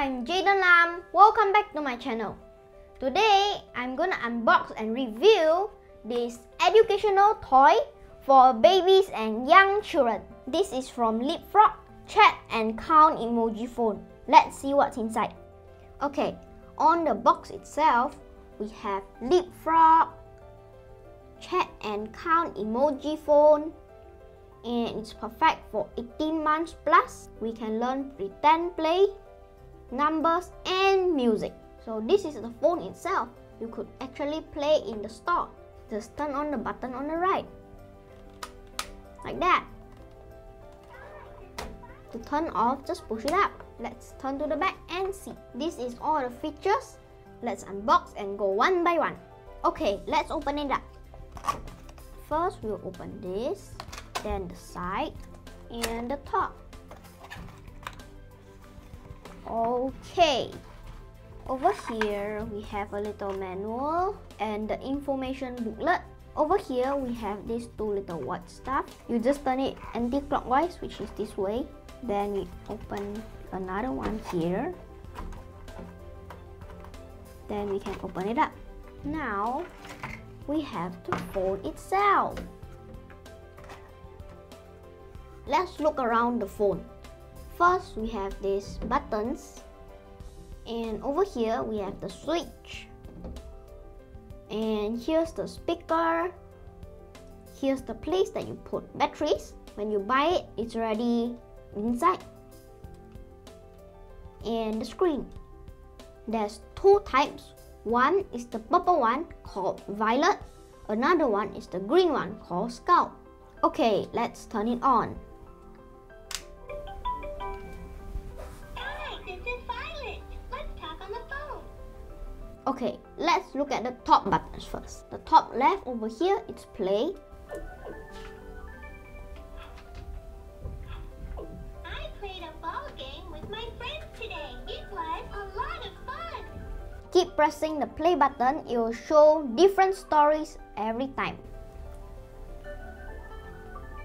I'm Jayden Lam. Welcome back to my channel. Today, I'm gonna unbox and review this educational toy for babies and young children. This is from LeapFrog, Chat Count Emoji Phone. Let's see what's inside. Okay, on the box itself, we have LeapFrog, Chat Count Emoji Phone, and it's perfect for 18 months plus. We can learn pretend play, numbers, and music. So this is the phone itself. You could actually play in the store. Just turn on the button on the right, like that. To turn off, just push it up. Let's turn to the back and see. This is all the features. Let's unbox and go one by one. Okay, let's open it up. First, we'll open this, then the side and the top. Okay, over here we have a little manual and the information booklet. Over here we have these two little white stuff. You just turn it anti-clockwise, which is this way. Then we open another one here. Then we can open it up. Now we have the phone itself. Let's look around the phone. First, we have these buttons, and over here we have the switch, and here's the speaker. Here's the place that you put batteries. When you buy it, it's already inside. And the screen. There's two types. One is the purple one called Violet. Another one is the green one called Scout. Okay, let's turn it on. Okay, let's look at the top buttons first. The top left over here, it's play. I played a ball game with my friends today. It was a lot of fun. Keep pressing the play button. It will show different stories every time.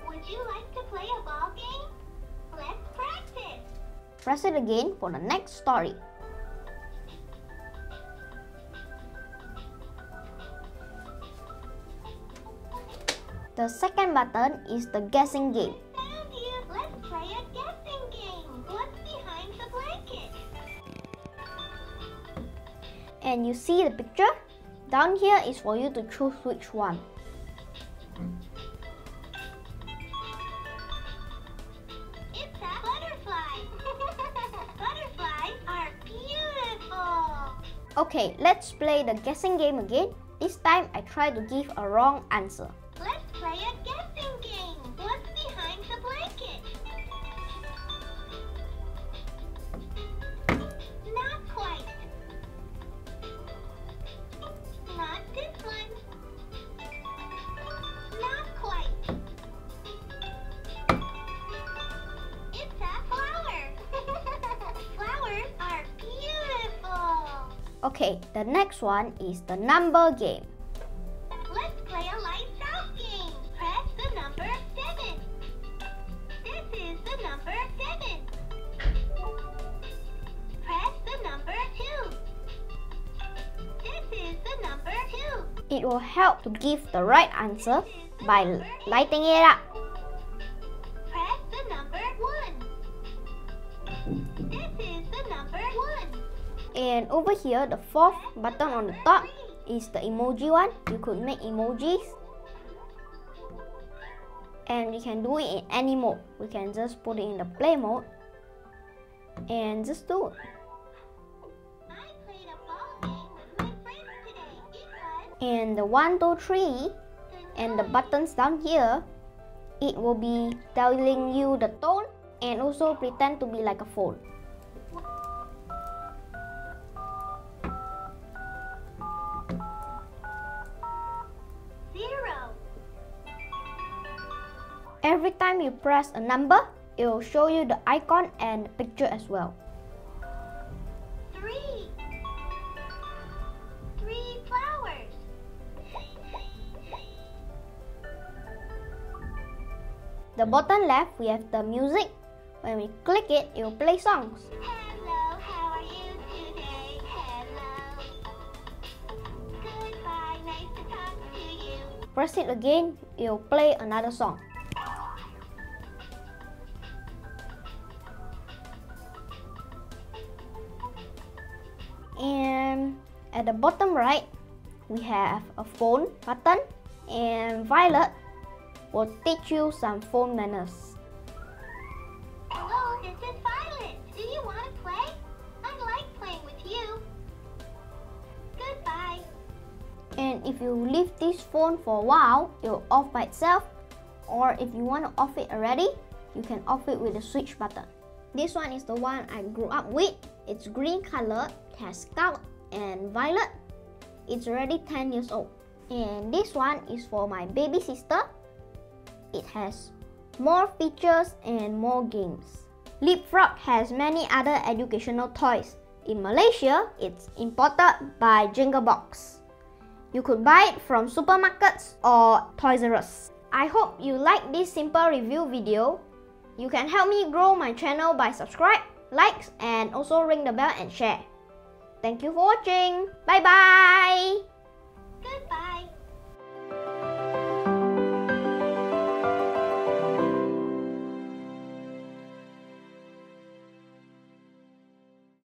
Would you like to play a ball game? Let's practice. Press it again for the next story. The second button is the guessing game. Found you. Let's play a guessing game. What's behind the blanket? And you see the picture? Down here is for you to choose which one. It's a butterfly. Butterflies are beautiful. Okay, let's play the guessing game again. This time I try to give a wrong answer. Let's play a guessing game. What's behind the blanket? Not quite. Not this one. Not quite. It's a flower. Flowers are beautiful. Okay, the next one is the number game. Let's play a lights out game. Press the number 7. This is the number 7. Press the number 2. This is the number 2. It will help to give the right answer by lighting it up. Press the number 1. This is the number 1. And over here, the fourth button on the top is the emoji one. You could make emojis. And we can do it in any mode. We can just put it in the play mode and just do it. I played a ball game with my friends today. It was And the 1, 2, 3 and the buttons down here, it will be telling you the tone and also pretend to be like a phone. Every time you press a number, it will show you the icon and the picture as well. 3. 3 flowers. The bottom left, we have the music. When we click it, it will play songs. Hello, how are you? press it again, it'll play another song. And at the bottom right, we have a phone button, and Violet will teach you some phone manners. Hello, this is Violet. Do you want to play? I like playing with you. Goodbye. And if you leave this phone for a while, it will off by itself. Or if you want to off it already, you can off it with the switch button. This one is the one I grew up with. It's green color, it has Scout and Violet. It's already 10 years old. And this one is for my baby sister. It has more features and more games. LeapFrog has many other educational toys. In Malaysia, it's imported by Box. You could buy it from supermarkets or Toys R Us. I hope you like this simple review video. You can help me grow my channel by subscribe, likes, and also ring the bell and share. Thank you for watching. Bye bye. Goodbye.